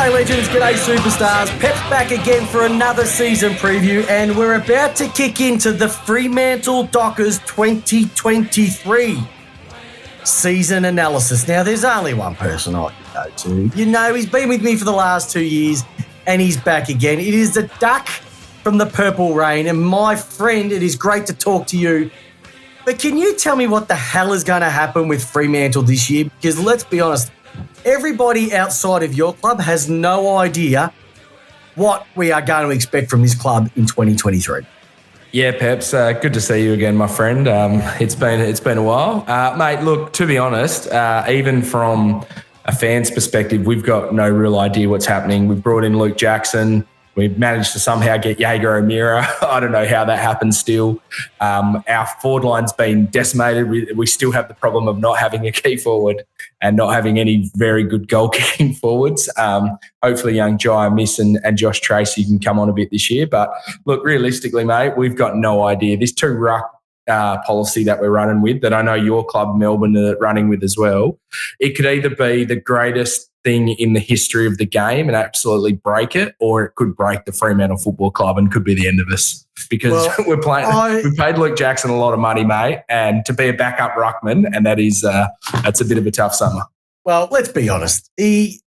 G'day legends, g'day superstars. Peps back again for another season preview, and we're about to kick into the Fremantle Dockers 2023 season analysis. Now, there's only one person I can go to. You know, he's been with me for the last 2 years, and he's back again. It is the Duck from the Purple Rain, and my friend, it is great to talk to you. But can you tell me what the hell is going to happen with Fremantle this year? Because let's be honest, everybody outside of your club has no idea what we are going to expect from this club in 2023. Yeah, Peps, good to see you again, my friend. It's been a while. Mate, look, to be honest, even from a fan's perspective, we've got no real idea what's happening. We've brought in Luke Jackson. We've managed to somehow get Jaeger O'Meara. I don't know how that happened still. Our forward line's been decimated. We still have the problem of not having a key forward and not having any very good goal-kicking forwards. Hopefully young Jai Miss and Josh Tracy can come on a bit this year. But look, realistically, mate, we've got no idea. This two-ruck policy that we're running with, that I know your club, Melbourne, are running with as well, it could either be the greatest thing in the history of the game and absolutely break it, or it could break the Fremantle Football Club and could be the end of us, because we paid Luke Jackson a lot of money, mate, and to be a backup ruckman, and that's a bit of a tough summer. Well, let's be honest. He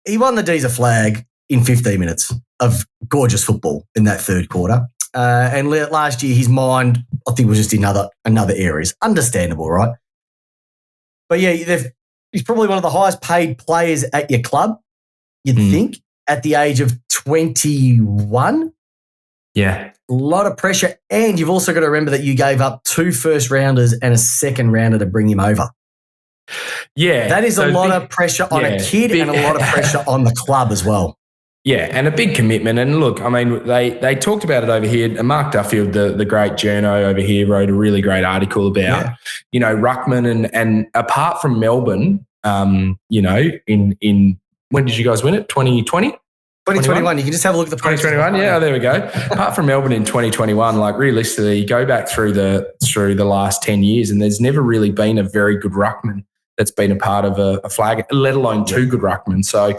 won the D's a flag in 15 minutes of gorgeous football in that third quarter. And last year, his mind, I think, was just in other areas. Understandable, right? But yeah, he's probably one of the highest paid players at your club, you'd think, at the age of 21. Yeah. A lot of pressure. And you've also got to remember that you gave up 2 first-rounders and a second-rounder to bring him over. Yeah. That is a lot of pressure on a kid and a lot of pressure on the club as well. Yeah, and a big commitment. And look, I mean, they talked about it over here. And Mark Duffield, the great journo over here, wrote a really great article about, ruckman and apart from Melbourne, in when did you guys win it? 2020? 2021. You can just have a look at the 2021. Yeah, there we go. Apart from Melbourne in 2021, like realistically, you go back through the last 10 years, and there's never really been a very good ruckman that's been a part of a flag, let alone 2 good ruckmen. So,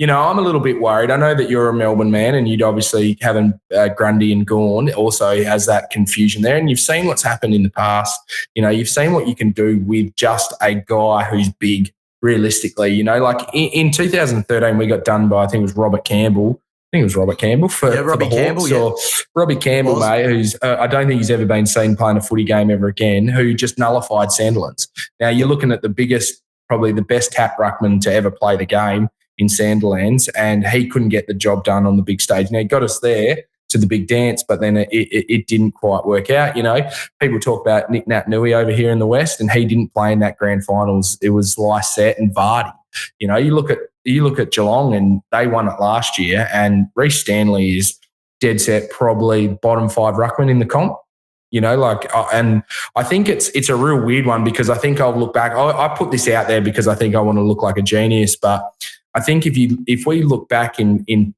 I'm a little bit worried. I know that you're a Melbourne man, and you'd obviously having Grundy and Gawn also has that confusion there. And you've seen what's happened in the past. You've seen what you can do with just a guy who's big, realistically. Like in 2013, we got done by, I think it was Robert Campbell. For Robbie the Campbell, Hawks, or Robbie Campbell, mate, who's I don't think he's ever been seen playing a footy game ever again, who just nullified Sandilands. Now you're looking at the biggest, probably the best tap ruckman to ever play the game in Sandilands, and he couldn't get the job done on the big stage. Now he got us there to the big dance, but then it didn't quite work out. People talk about Nick Nat Nui over here in the West, and he didn't play in that grand finals. It was Lysette and Vardy. You look at Geelong, and they won it last year, and Reece Stanley is dead set probably bottom 5 ruckman in the comp. And I think it's a real weird one, because I think I'll look back. I put this out there because I think I want to look like a genius, but I think if we look back in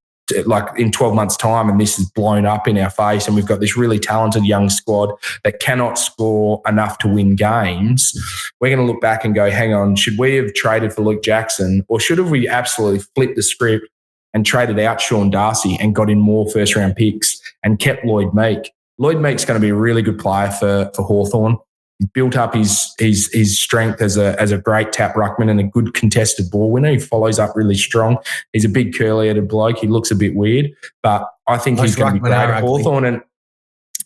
12 months' time, and this is blown up in our face, and we've got this really talented young squad that cannot score enough to win games, we're going to look back and go, hang on, should we have traded for Luke Jackson, or should have we absolutely flipped the script and traded out Sean Darcy and got in more first-round picks and kept Lloyd Meek? Lloyd Meek's going to be a really good player for Hawthorn. He's built up his strength as a great tap ruckman and a good contested ball winner. He follows up really strong. He's a big curly-headed bloke. He looks a bit weird, but I think he's going to be great at Hawthorn.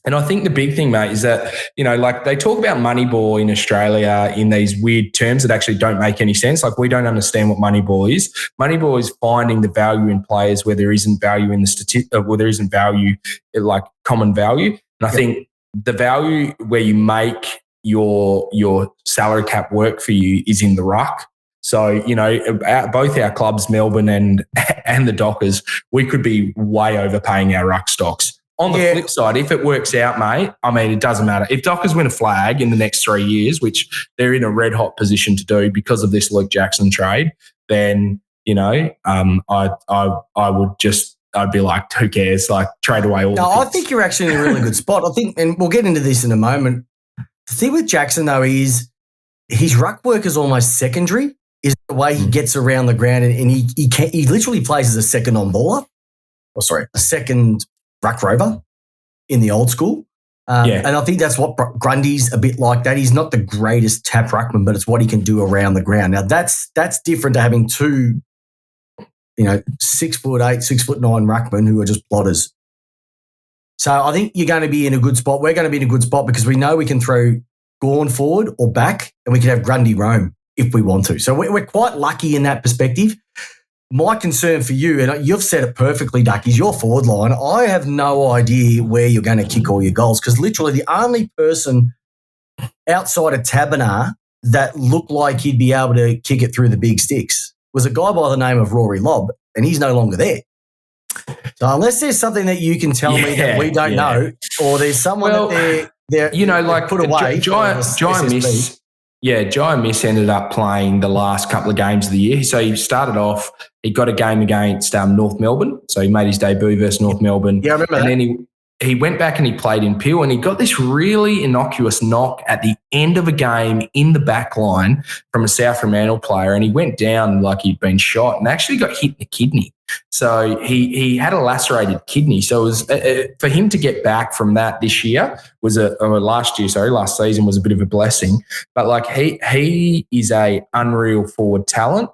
And I think the big thing, mate, is that, they talk about Moneyball in Australia in these weird terms that actually don't make any sense. Like, we don't understand what Moneyball is. Moneyball is finding the value in players where there isn't value in where there isn't value, like common value. And I think the value where you make your salary cap work for you is in the ruck. So, both our clubs, Melbourne and the Dockers, we could be way overpaying our ruck stocks. On the flip side, if it works out, mate, I mean, it doesn't matter. If Dockers win a flag in the next 3 years, which they're in a red hot position to do because of this Luke Jackson trade, then, I'd be like, who cares? Like, trade away all the I think you're actually in a really good spot. I think, and we'll get into this in a moment, the thing with Jackson, though, is his ruck work is almost secondary is the way he gets around the ground, and he literally plays as a second on baller. A second ruck rover in the old school. And I think that's what Grundy's a bit like that. He's not the greatest tap ruckman, but it's what he can do around the ground. Now that's different to having two, 6'8", 6'9" ruckmen who are just plotters. So I think you're going to be in a good spot. We're going to be in a good spot because we know we can throw Gawn forward or back, and we can have Grundy roam if we want to. So we're quite lucky in that perspective. My concern for you, and you've said it perfectly, Duck, is your forward line. I have no idea where you're going to kick all your goals because literally the only person outside of Taberner that looked like he'd be able to kick it through the big sticks was a guy by the name of Rory Lobb, and he's no longer there. So unless there's something that you can tell me that we don't know, or there's someone that they're put away. Giant Miss. Yeah, Giant Miss ended up playing the last couple of games of the year. So he started off, he got a game against North Melbourne. So he made his debut versus North Melbourne. Yeah, I remember that. And then he went back and he played in Peel, and he got this really innocuous knock at the end of a game in the back line from a South Fremantle player, and he went down like he'd been shot and actually got hit in the kidney. So he had a lacerated kidney. So it was for him to get back from that this year last season was a bit of a blessing. But he is a unreal forward talent.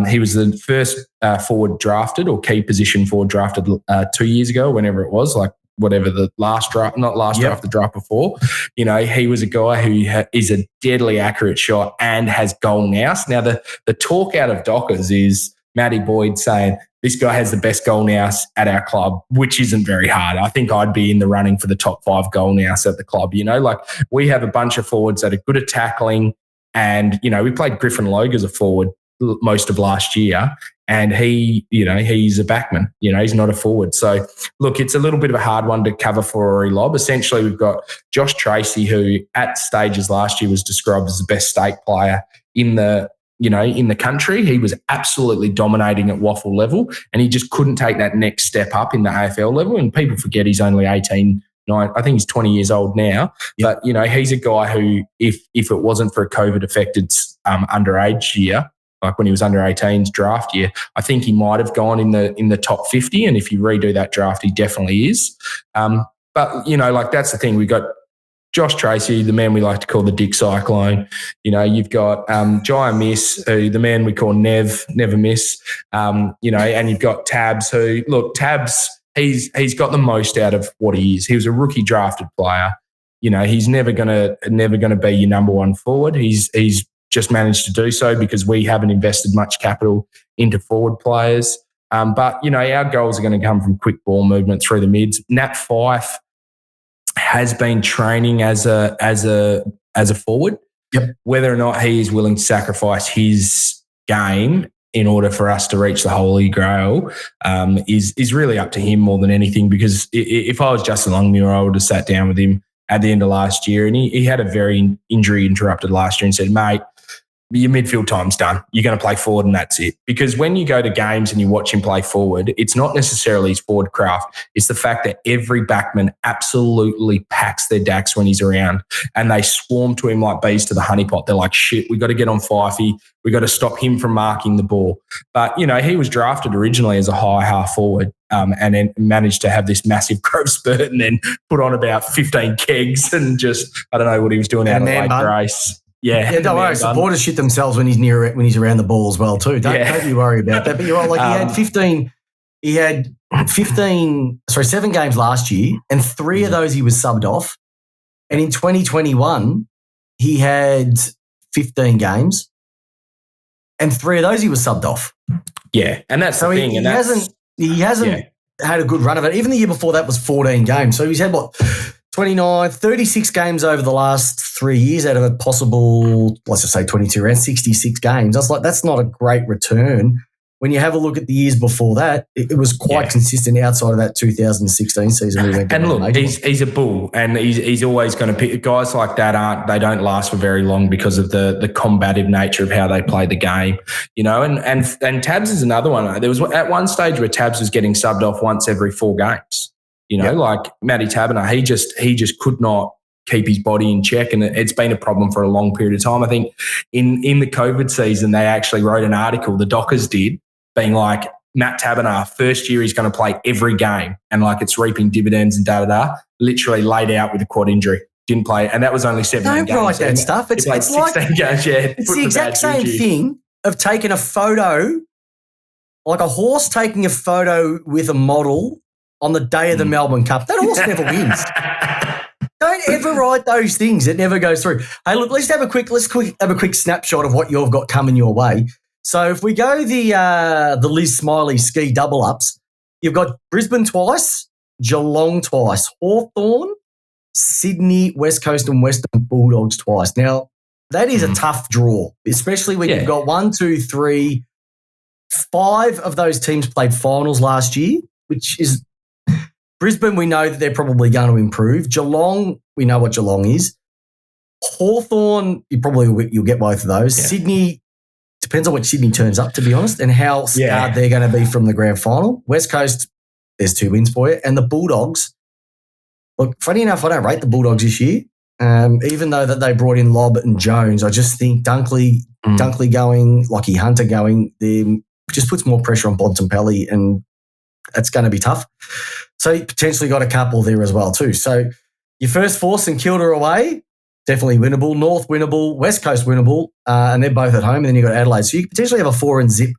He was the first forward drafted or key position forward drafted 2 years ago, whenever it was, whatever the last draft, not last draft, the draft before. He was a guy who is a deadly accurate shot and has goal nous. Now, the talk out of Dockers is Matty Boyd saying, this guy has the best goal nous at our club, which isn't very hard. I think I'd be in the running for the top 5 goal nous at the club. We have a bunch of forwards that are good at tackling, and, we played Griffin Logue as a forward most of last year, and he's a backman. He's not a forward. So, look, it's a little bit of a hard one to cover for Rory Lobb. Essentially, we've got Josh Tracy, who at stages last year was described as the best state player in the country. He was absolutely dominating at waffle level, and he just couldn't take that next step up in the AFL level. And people forget he's only 18, 9, I think he's 20 years old now. Yep. But, he's a guy who, if it wasn't for a COVID-affected underage year, like when he was under 18's draft year, I think he might have gone in the top 50. And if you redo that draft, he definitely is. But, that's the thing. We've got Josh Tracy, the man we like to call the Dick Cyclone. You've got Giant Miss, who the man we call Never Miss. And you've got Tabs, who, look, Tabs, he's got the most out of what he is. He was a rookie drafted player. He's never gonna be your number one forward. He's just managed to do so because we haven't invested much capital into forward players. But our goals are going to come from quick ball movement through the mids. Nat Fyfe has been training as a forward. Yep. Whether or not he is willing to sacrifice his game in order for us to reach the Holy Grail is really up to him more than anything. Because if I was Justin Longmuir, I would have sat down with him at the end of last year, and he had a very injury interrupted last year, and said, mate, your midfield time's done. You're going to play forward and that's it. Because when you go to games and you watch him play forward, it's not necessarily his forward craft. It's the fact that every backman absolutely packs their dacks when he's around, and they swarm to him like bees to the honeypot. They're like, shit, we got to get on Fyfe. We got to stop him from marking the ball. But, he was drafted originally as a high half forward and then managed to have this massive growth spurt and then put on about 15 kegs and just, I don't know what he was doing out of late race. Yeah, don't worry. Supporters shit themselves when he's around the ball as well too. Don't you worry about that. But you're right. He had 7 games last year, and 3 of those he was subbed off. And in 2021, he had 15 games, and 3 of those he was subbed off. Yeah, and that's the thing. He hasn't had a good run of it. Even the year before that was 14 games. So he's had 36 games over the last 3 years out of a possible, let's just say 22 rounds, 66 games. I was like, that's not a great return. When you have a look at the years before that, it was quite consistent outside of that 2016 season. And look, he's a bull, and he's always going to pick guys like that. They don't last for very long because of the combative nature of how they play the game, And Tabs is another one. There was at one stage where Tabs was getting subbed off once every 4 games. Like Matty Taberner, he just could not keep his body in check, and it's been a problem for a long period of time. I think in the COVID season, they actually wrote an article, the Dockers did, being like, Matt Taberner, first year he's going to play every game, and like it's reaping dividends and da-da-da, literally laid out with a quad injury. Didn't play, and that was only 17 games. Don't write that stuff. It's like 16 games, yeah. It's the exact same thing of taking a photo, like a horse taking a photo with a model on the day of the Melbourne Cup. That horse never wins. Don't ever write those things. It never goes through. Hey, look, let's have a quick snapshot of what you've got coming your way. So if we go the Liz Smiley ski double ups, you've got Brisbane twice, Geelong twice, Hawthorn, Sydney, West Coast and Western Bulldogs twice. Now, that is a tough draw, especially when you've got 1, 2, 3, 5 of those teams played finals last year, which is Brisbane, we know that they're probably going to improve. Geelong, we know what Geelong is. Hawthorn, you'll get both of those. Yeah. Sydney, depends on what Sydney turns up, to be honest, and how scarred they're going to be from the grand final. West Coast, there's 2 wins for you. And the Bulldogs, look, funny enough, I don't rate the Bulldogs this year. Even though that they brought in Lobb and Jones, I just think Dunkley going, Lockie Hunter going, just puts more pressure on Bontempelli, and that's going to be tough. So you potentially got a couple there as well too. So your first 4, St Kilda away, definitely winnable. North winnable, West Coast winnable, and they're both at home. And then you've got Adelaide. So you could potentially have a 4 and zip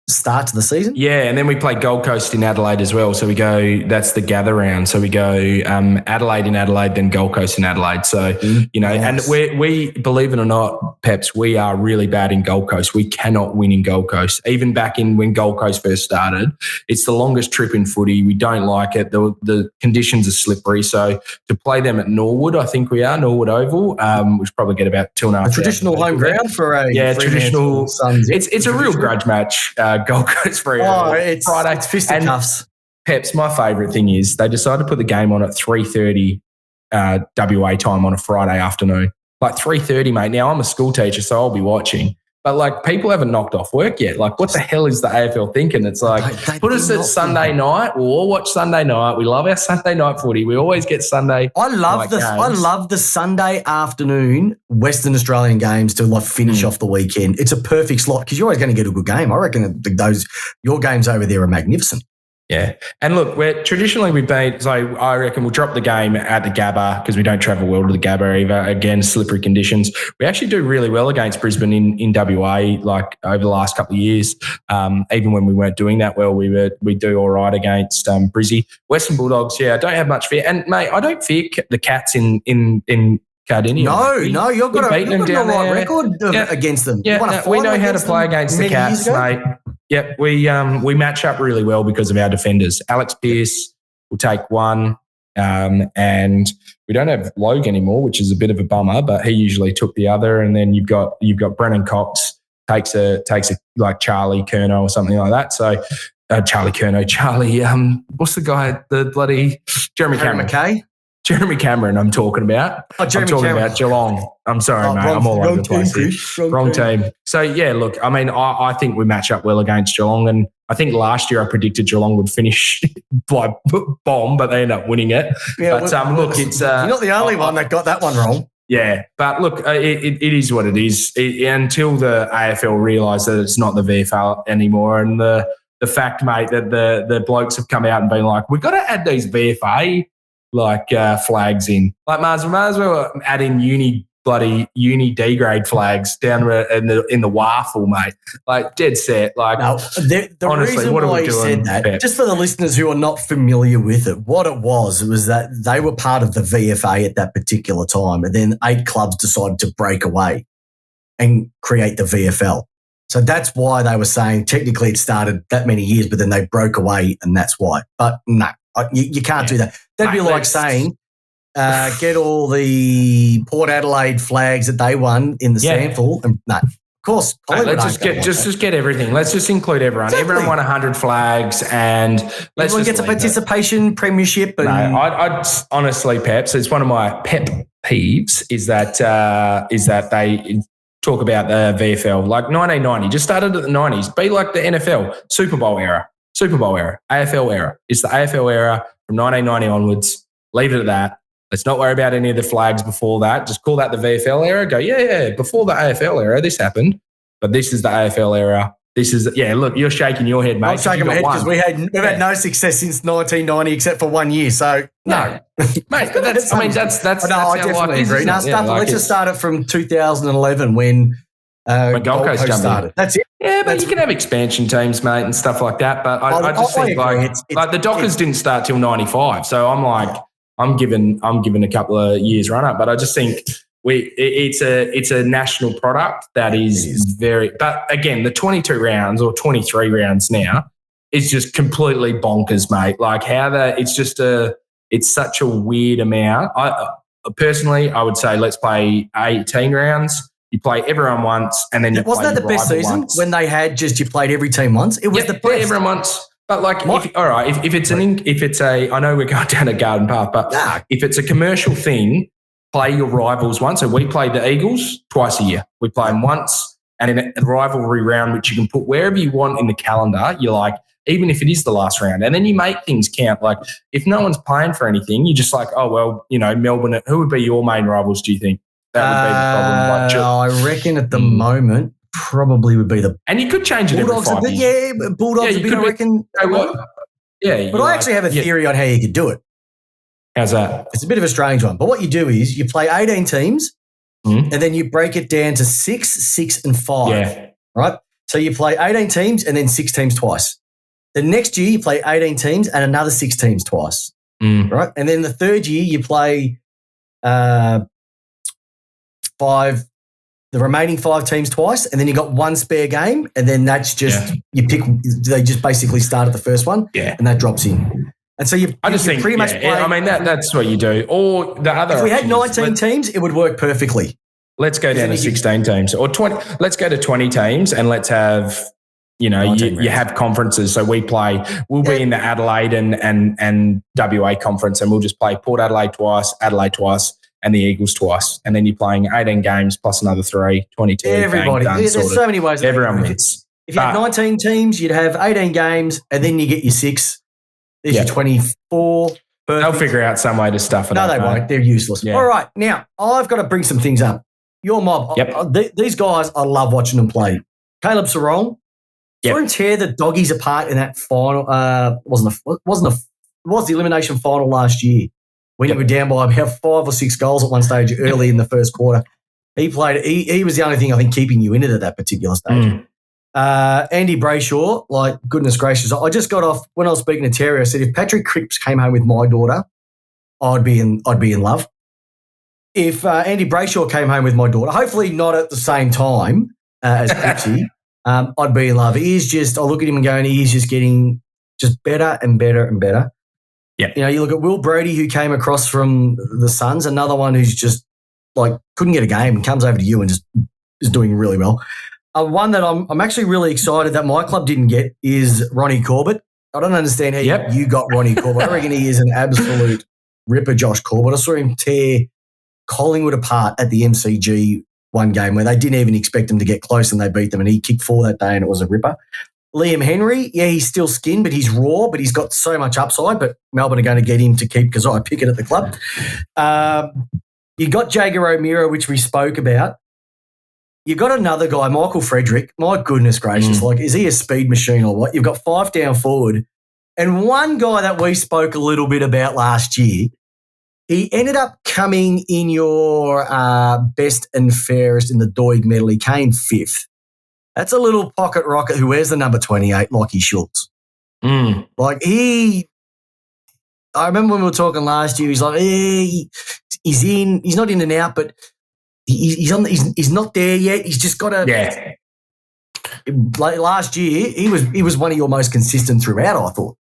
start to the season. Yeah, and then we play Gold Coast in Adelaide as well. So we go, that's the gather round. So we go Adelaide in Adelaide, then Gold Coast in Adelaide. So, and we believe it or not, Peps, we are really bad in Gold Coast. We cannot win in Gold Coast. Even back in when Gold Coast first started, it's the longest trip in footy. We don't like it. The conditions are slippery. So to play them at Norwood, I think we are, Norwood Oval, we should probably get about 2.5 a traditional home ground for a traditional Suns. It's a real grudge match. Gold Coast Freo. It's Friday. It's fisticuffs. Peps, my favourite thing is they decided to put the game on at 3:30 WA time on a Friday afternoon. Like 3:30, mate. Now, I'm a school teacher, so I'll be watching. But, like, people haven't knocked off work yet. Like, what the hell is the AFL thinking? It's like, put us at Sunday night. We'll all watch Sunday night. We love our Sunday night footy. We always get Sunday I love the Sunday afternoon Western Australian games to, like, finish off the weekend. It's a perfect slot because you're always going to get a good game. I reckon your games over there are magnificent. Yeah. And look, we've been, so I reckon we'll drop the game at the Gabba because we don't travel well to the Gabba either. Again, slippery conditions. We actually do really well against Brisbane in WA, like over the last couple of years. Even when we weren't doing that well, we do all right against Brizzy. Western Bulldogs, I don't have much fear. And mate, I don't fear the Cats in Cardinia. No, you've got a right record against them. Yeah, we know how to play against the Cats, mate. Yep, we match up really well because of our defenders. Alex Pearce will take one, and we don't have Logue anymore, which is a bit of a bummer, but he usually took the other. And then you've got Brennan Cox takes a like Charlie Curnow or something like that. So what's the guy? The bloody Jeremy Cameron. McKay? Jeremy Cameron, I'm talking about. I'm talking about Geelong. I'm sorry, mate. I'm all over the place. Wrong team. So, look, I mean, I think we match up well against Geelong. And I think last year I predicted Geelong would finish by bomb, but they end up winning it. Yeah, but look, it's... you're not the only one that got that one wrong. Yeah, but look, it is what it is. Until the AFL realise that it's not the VFL anymore, and the fact, mate, that the blokes have come out and been like, we've got to add these VFA flags in. Like, might as well add in uni D grade flags down in the waffle, mate. Like, dead set. Like, no, the honestly, reason why you said that, Pep? Just for the listeners who are not familiar with it, what it was that they were part of the VFA at that particular time, and then 8 clubs decided to break away and create the VFL. So that's why they were saying technically it started that many years, but then they broke away, and that's why. But no. You can't do that. That'd be like saying, get all the Port Adelaide flags that they won in the sample. And no, of course. Let's just get everything. Let's just include everyone. Exactly. Everyone won 100 flags, and everyone gets a participation premiership. And I honestly, Peps, it's one of my pep peeves is that they talk about the VFL like 1990 just started at the 90s. Be like the NFL Super Bowl era. AFL era. It's the AFL era from 1990 onwards. Leave it at that. Let's not worry about any of the flags before that. Just call that the VFL era. Go, yeah, before the AFL era, this happened. But this is the AFL era. This is, look, you're shaking your head, mate. I'm shaking my head because we've had no success since 1990 except for 1 year. So, no. Mate, but that's I definitely agree. Now, let's just start it from 2011 when Gold Coast started. That's it. Yeah, but you can have expansion teams, mate, and stuff like that. But I just think like the Dockers didn't start till 95. So I'm giving a couple of years run up. But I just think it's a national product that is very. But again, the 22 rounds or 23 rounds now is just completely bonkers, mate. Like it's such a weird amount. I personally would say let's play 18 rounds. You play everyone once, and then wasn't that the best season when they had just you played every team once? It was the best. Everyone once. But like, if it's a, I know we're going down a garden path, but if it's a commercial thing, play your rivals once. So we play the Eagles twice a year. We play them once, and in a rivalry round, which you can put wherever you want in the calendar, you're like, even if it is the last round, and then you make things count. Like if no one's playing for anything, you're just like, oh well, Melbourne. Who would be your main rivals? Do you think that would be the problem? I recken at the moment. Probably would be and you could change it Bulldogs every 5 years. Yeah, Bulldogs a bit, I reckon. But I actually have a theory on how you could do it. How's that? It's a bit of a strange one. But what you do is you play 18 teams and then you break it down to 6, 6 and 5. Yeah. Right? So you play 18 teams and then 6 teams twice. The next year you play 18 teams and another 6 teams twice. Right? And then the third year you play 5 teams twice, and then you got one spare game, and then that's just you pick. They just basically start at the first one, and that drops in. And so you pretty much play. I mean that's what you do. Or the other. If we had 19 teams, it would work perfectly. Let's go down to 16 teams or 20. Let's go to 20 teams, and let's have you have conferences. So we'll be in the Adelaide and WA conference, and we'll just play Port Adelaide twice, and the Eagles twice. And then you're playing 18 games plus another 3, 22. Everybody. There's so many ways. Everyone wins. If you had 19 teams, you'd have 18 games, and then you get your 6. There's your 24. Perfect. They'll figure out some way to stuff it up. No, they won't. They're useless. Yeah. All right. Now, I've got to bring some things up. Your mob. These guys, I love watching them play. Caleb Sarong. Saw him tear the doggies apart in that final. It was the elimination final last year. When you were down by about 5 or 6 goals at one stage early in the first quarter. He played. He was the only thing I think keeping you in it at that particular stage. Andy Brayshaw, like goodness gracious, I just got off when I was speaking to Terry. I said if Patrick Cripps came home with my daughter, I'd be in love. If Andy Brayshaw came home with my daughter, hopefully not at the same time as Cripsy, I'd be in love. He is just. I look at him and going, he is just getting just better and better and better. Yeah. You look at Will Brody, who came across from the Suns, another one who's just like couldn't get a game and comes over to you and just is doing really well. One that I'm actually really excited that my club didn't get is Ronnie Corbett. I don't understand how you got Ronnie Corbett. I reckon he is an absolute ripper, Josh Corbett. I saw him tear Collingwood apart at the MCG one game where they didn't even expect him to get close and they beat them, and he kicked 4 that day and it was a ripper. Liam Henry, he's still skinned, but he's raw, but he's got so much upside, but Melbourne are going to get him to keep because I pick it at the club. You got Jager O'Meara, which we spoke about. You got another guy, Michael Frederick. My goodness gracious, is he a speed machine or what? You've got 5 down forward. And one guy that we spoke a little bit about last year, he ended up coming in your best and fairest in the Doig medal. He came 5th. That's a little pocket rocket who wears the number 28, Lockie Schultz. I remember when we were talking last year, he's like, he's in, he's not in and out, but he's not there yet. He's just got to. Yeah. Like last year, he was one of your most consistent throughout, I thought.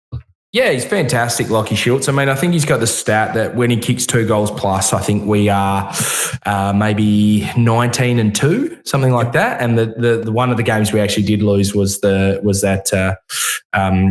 Yeah, he's fantastic, Lockie Schultz. I mean, I think he's got the stat that when he kicks 2 goals plus, I think we are maybe 19-2, something like that. And the one of the games we actually did lose was that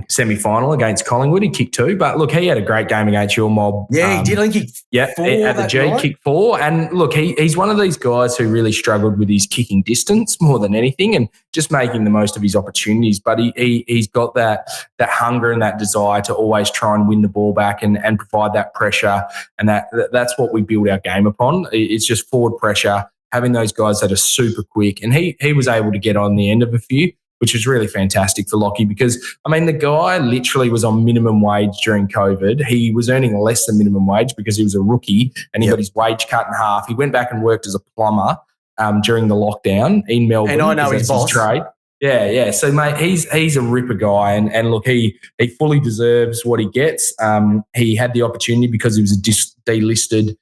semi-final against Collingwood. He kicked 2, but look, he had a great game against your mob. Yeah, he did. I think he kicked 4 at the G, kicked 4. And look, he's one of these guys who really struggled with his kicking distance more than anything, and just making the most of his opportunities. But he's got that hunger and that desire to always try and win the ball back and provide that pressure. And that's what we build our game upon. It's just forward pressure, having those guys that are super quick. And he was able to get on the end of a few, which was really fantastic for Lockie because, I mean, the guy literally was on minimum wage during COVID. He was earning less than minimum wage because he was a rookie and he got his wage cut in half. He went back and worked as a plumber during the lockdown in Melbourne. And I know his boss. Trade. Yeah. So, mate, he's a ripper guy. And look, he fully deserves what he gets. He had the opportunity because he was a delisted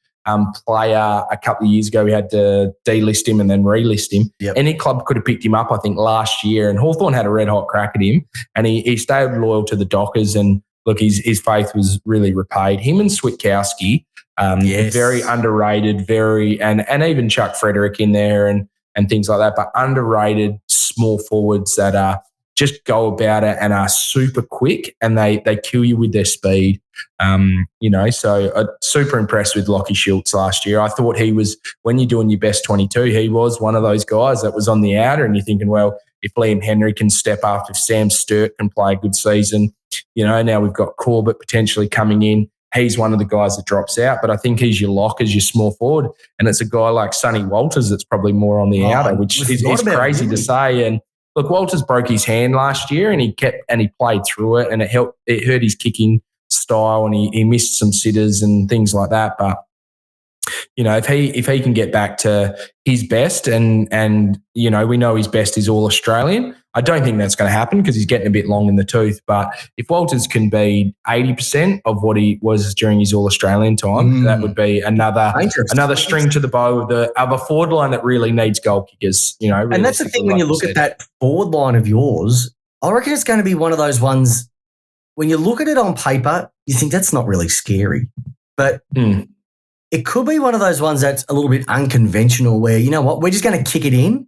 player a couple of years ago. We had to delist him and then relist him. Yep. Any club could have picked him up, I think, last year. And Hawthorn had a red-hot crack at him. And he stayed loyal to the Dockers. And, look, his faith was really repaid. Him and Switkowski, very underrated, and even Chuck Frederick in there and things like that, but underrated small forwards that just go about it and are super quick and they kill you with their speed. So super impressed with Lockie Schultz last year. I thought he was, when you're doing your best 22, he was one of those guys that was on the outer and you're thinking, well, if Liam Henry can step up, if Sam Sturt can play a good season, now we've got Corbett potentially coming in. He's one of the guys that drops out, but I think he's your lock as your small forward. And it's a guy like Sonny Walters that's probably more on the outer, which is crazy to say. And look, Walters broke his hand last year and he played through it and it hurt his kicking style and he missed some sitters and things like that. But, if he can get back to his best and we know his best is all Australian, I don't think that's going to happen because he's getting a bit long in the tooth. But if Walters can be 80% of what he was during his All-Australian time, that would be another string to the bow of a forward line that really needs goal kickers. And that's the thing when you look at that forward line of yours, I reckon it's going to be one of those ones when you look at it on paper, you think that's not really scary. But it could be one of those ones that's a little bit unconventional where, you know what, we're just going to kick it in.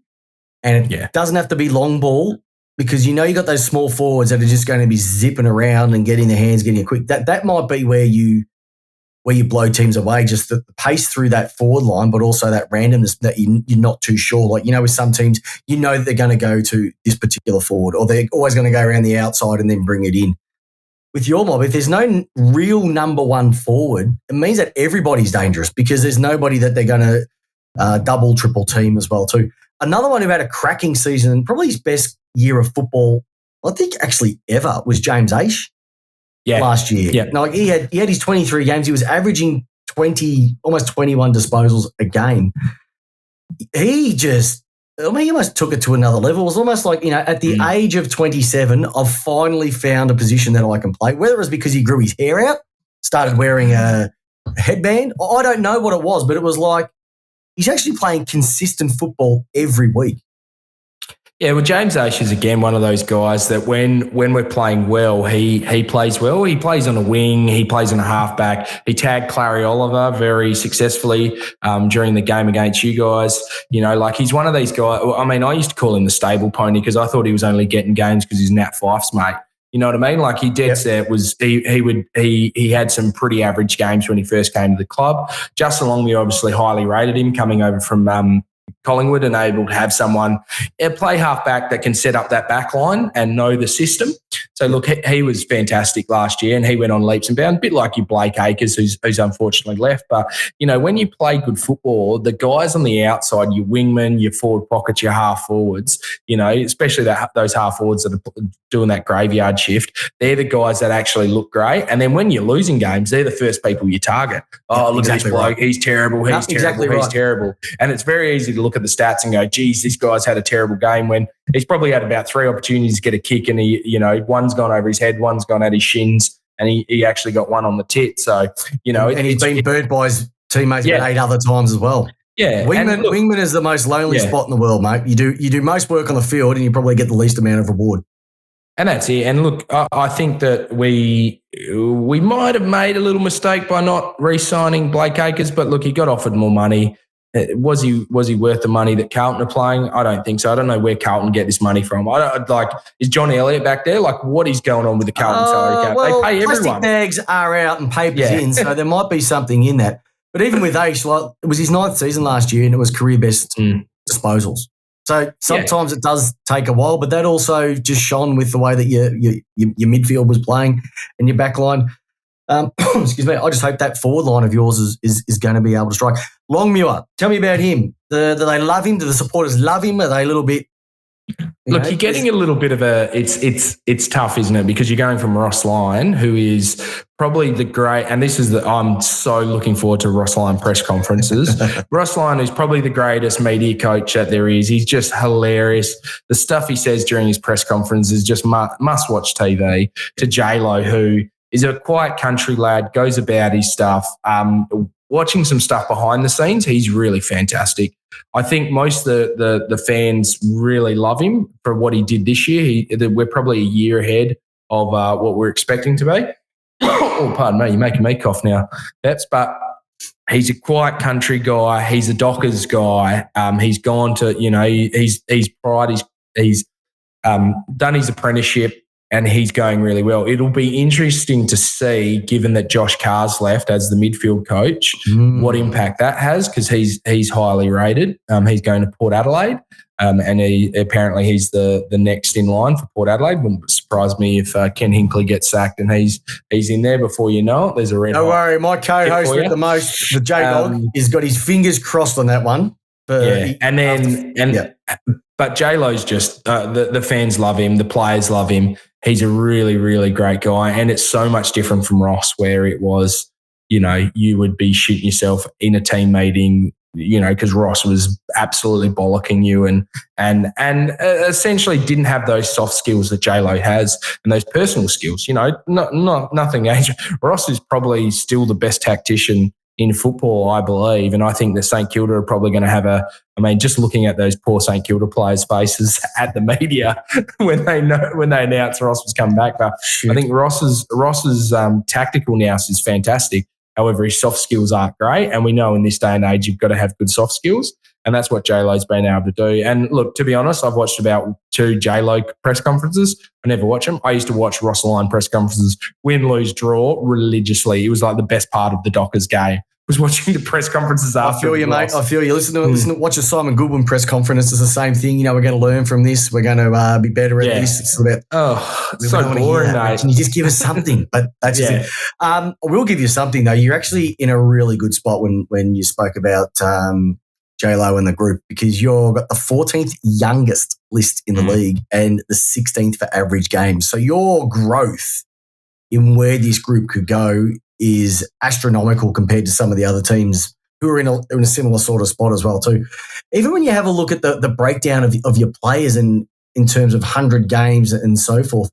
And it doesn't have to be long ball because you got those small forwards that are just going to be zipping around and getting their hands, getting it quick. That might be where you blow teams away, just the pace through that forward line, but also that randomness that you're not too sure. Like, with some teams, that they're going to go to this particular forward or they're always going to go around the outside and then bring it in. With your mob, if there's no real number one forward, it means that everybody's dangerous because there's nobody that they're going to double, triple team as well too. Another one who had a cracking season, probably his best year of football, I think actually ever, was James Aish last year. Yeah. He had his 23 games. He was averaging almost 21 disposals a game. He almost took it to another level. It was almost like, at the age of 27, I've finally found a position that I can play, whether it was because he grew his hair out, started wearing a headband. I don't know what it was, but it was like, he's actually playing consistent football every week. Yeah, well, James Aish is, again, one of those guys that when we're playing well, he plays well. He plays on a wing. He plays on a halfback. He tagged Clary Oliver very successfully during the game against you guys. He's one of these guys. I mean, I used to call him the stable pony because I thought he was only getting games because he's Nat Fyfe's mate. You know what I mean? Like he dead set was he had some pretty average games when he first came to the club. Justin Longmuir obviously highly rated him coming over from Collingwood and able to have someone play halfback that can set up that back line and know the system. So, look, he was fantastic last year and he went on leaps and bounds, a bit like your Blake Acres, who's unfortunately left. But, when you play good football, the guys on the outside, your wingmen, your forward pockets, your half forwards, especially those half forwards that are doing that graveyard shift, they're the guys that actually look great. And then when you're losing games, they're the first people you target. Oh, look at this bloke. He's terrible. He's terrible. And it's very easy to look at the stats and go, geez, this guy's had a terrible game when he's probably had about 3 opportunities to get a kick and one's gone over his head, one's gone at his shins and he actually got one on the tit. So, and he's been burnt by his teammates about 8 other times as well. Yeah. Wingman is the most lonely spot in the world, mate. You do most work on the field and you probably get the least amount of reward. And that's it. And look, I think that we might have made a little mistake by not re-signing Blake Acres, but look, he got offered more money. Was he worth the money that Carlton are playing? I don't think so. I don't know where Carlton get this money from. Is John Elliott back there? Like, what is going on with the Carlton salary cap? Well, they pay everyone. Plastic bags are out and papers in, so there might be something in that. But even with Aish, it was his 9th season last year and it was career best disposals. So sometimes it does take a while, but that also just shone with the way that your midfield was playing and your back line. Excuse me. I just hope that forward line of yours is going to be able to strike. Longmuir, tell me about him. Do they love him? Do the supporters love him? Are they a little bit? You're getting a little bit of it's tough, isn't it? Because you're going from Ross Lyon, who is probably the great, and I'm so looking forward to Ross Lyon press conferences. Ross Lyon is probably the greatest media coach that there is. He's just hilarious. The stuff he says during his press conferences is just must watch TV. To J-Lo, who is a quiet country lad, goes about his stuff. Watching some stuff behind the scenes, he's really fantastic. I think most of the fans really love him for what he did this year. We're probably a year ahead of what we're expecting to be. Oh, pardon me, you're making me cough now, Peps. But he's a quiet country guy. He's a Dockers guy. He's gone to, he's done his apprenticeship. And he's going really well. It'll be interesting to see, given that Josh Carr's left as the midfield coach, what impact that has, because he's highly rated. He's going to Port Adelaide, and he's the next in line for Port Adelaide. Wouldn't surprise me if Ken Hinkley gets sacked and he's in there before you know it. There's a red. Don't worry, my co-host with the most, the J-Dog, has got his fingers crossed on that one. But But J-Lo's just the fans love him, the players love him. He's a really, really great guy, and it's so much different from Ross, where it was, you would be shitting yourself in a team meeting, because Ross was absolutely bollocking you and essentially didn't have those soft skills that J-Lo has and those personal skills. Nothing. Ross is probably still the best tactician in football, I believe. And I think that St Kilda are probably going to have just looking at those poor St Kilda players' faces at the media when they announced Ross was coming back. But I think Ross's tactical nous is fantastic. However, his soft skills aren't great. And we know in this day and age, you've got to have good soft skills. And that's what J-Lo's been able to do. And look, to be honest, I've watched about 2 J-Lo press conferences. I never watch them. I used to watch Ross Lyon press conferences, win, lose, draw, religiously. It was like the best part of the Dockers game, was watching the press conferences after. I feel you, mate. I feel you. Listen to watch a Simon Goodwin press conference. It's the same thing. We're going to learn from this. We're going to be better at this. It's about it's so boring, mate. Can you just give us something? But that's just it. I will give you something though. You're actually in a really good spot when you spoke about J-Lo and the group, because you've got the 14th youngest list in the league and the 16th for average games. So your growth in where this group could go is astronomical compared to some of the other teams who are in a similar sort of spot as well too. Even when you have a look at the breakdown of your players and in terms of 100 games and so forth,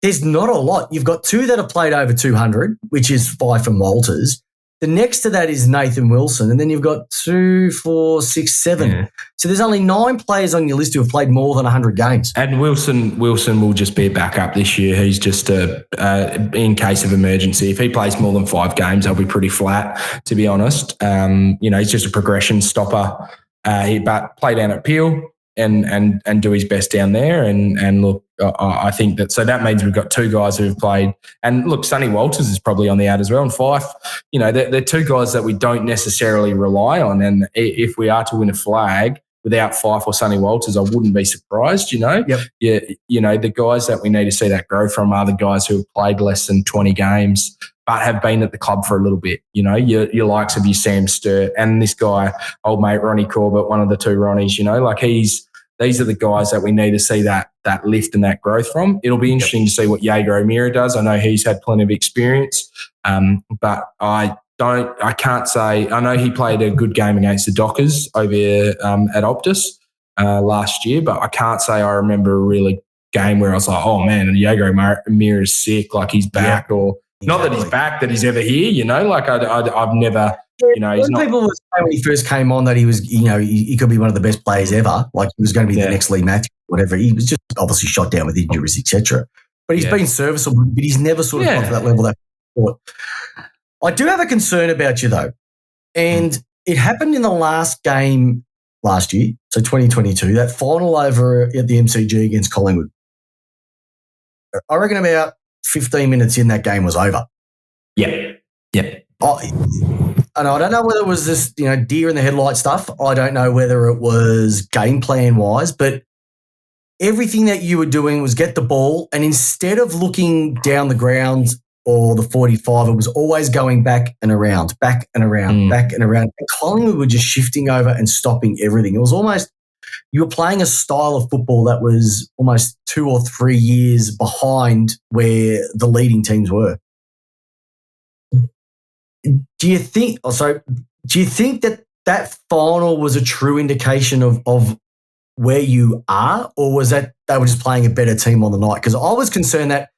there's not a lot. You've got 2 that have played over 200, which is Fyfe and Walters. The next to that is Nathan Wilson, and then you've got 2, 4, 6, 7. Yeah. So there's only 9 players on your list who have played more than 100 games. And Wilson will just be a backup this year. He's just in case of emergency. If he plays more than 5 games, they'll be pretty flat, to be honest. He's just a progression stopper. But play down at Peel and do his best down there. And look, I think that means we've got 2 guys who have played. And look, Sonny Walters is probably on the out as well. And Fyfe, they're 2 guys that we don't necessarily rely on. And if we are to win a flag without Fyfe or Sonny Walters, I wouldn't be surprised, Yep. The guys that we need to see that grow from are the guys who have played less than 20 games but have been at the club for a little bit. Your likes of your Sam Sturt and this guy, old mate Ronnie Corbett, one of the 2 Ronnies, these are the guys that we need to see that lift and that growth from. It'll be interesting to see what Jaeger O'Meara does. I know he's had plenty of experience, but I can't say. I know he played a good game against the Dockers over at Optus last year, but I can't say I remember a really game where I was like, oh man, Jaeger O'Meara is sick, like he's back, or not that he's back, that he's ever here. I've never. People were saying when he first came on that he was, he could be one of the best players ever. Like he was going to be the next league match, whatever. He was just obviously shot down with injuries, etc. But he's been serviceable, but he's never sort of got to that level. I do have a concern about you though, and it happened in the last game last year, so 2022, that final over at the MCG against Collingwood. I reckon about 15 minutes in, that game was over. Yeah. A and I don't know whether it was this, deer in the headlight stuff. I don't know whether it was game plan wise, but everything that you were doing was get the ball, and instead of looking down the ground or the 45, it was always going back and around, back and around, back and around. And Collingwood were just shifting over and stopping everything. It was almost, you were playing a style of football that was almost 2 or 3 years behind where the leading teams were. Do you think that final was a true indication of where you are, or was that they were just playing a better team on the night? Because I was concerned that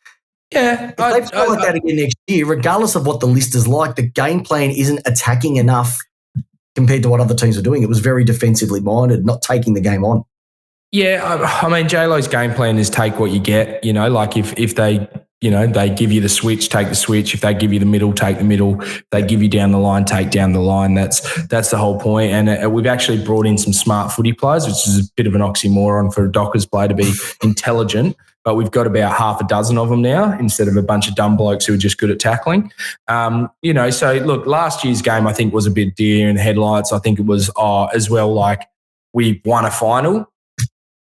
if they play like that again next year, regardless of what the list is like, the game plan isn't attacking enough compared to what other teams are doing. It was very defensively minded, not taking the game on. Yeah, I mean, J-Lo's game plan is take what you get, like if they, they give you the switch, take the switch. If they give you the middle, take the middle. If they give you down the line, take down the line. That's the whole point. And we've actually brought in some smart footy players, which is a bit of an oxymoron for a Dockers player to be intelligent. But we've got about half a dozen of them now instead of a bunch of dumb blokes who are just good at tackling. So look, last year's game I think was a bit deer in the headlights. I think it was as well like we won a final,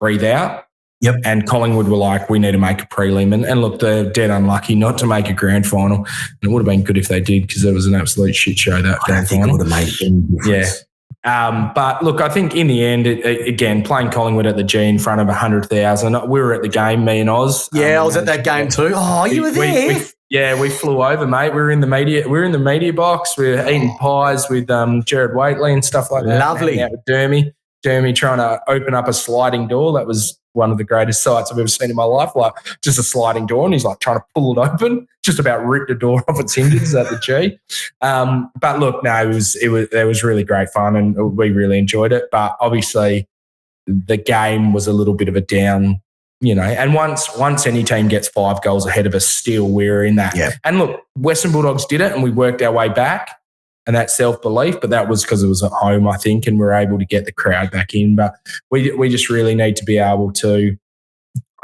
breathe out. Yep. And Collingwood were like, we need to make a prelim. And look, they're dead unlucky not to make a grand final. And it would have been good if they did because there was an absolute shit show that grand final. I think it would have made any difference. Yeah. But look, I think in the end, again, playing Collingwood at the G in front of 100,000, we were at the game, me and Oz. Yeah, I was at that game too. Oh, you were there? We flew over, mate. We were in the media. We were in the media box. We were eating pies with Jared Waitley and stuff like that. Lovely. Out with Dermy trying to open up a sliding door. That was one of the greatest sights I've ever seen in my life. Like just a sliding door, and he's like trying to pull it open, just about ripped the door off its hinges at the G. But look, no, it was really great fun, and we really enjoyed it. But obviously, the game was a little bit of a down. And once any team gets 5 goals ahead of us, still we're in that. Yeah. And look, Western Bulldogs did it, and we worked our way back, and that self-belief. But that was because it was at home, I think, and we're able to get the crowd back in. But we just really need to be able to,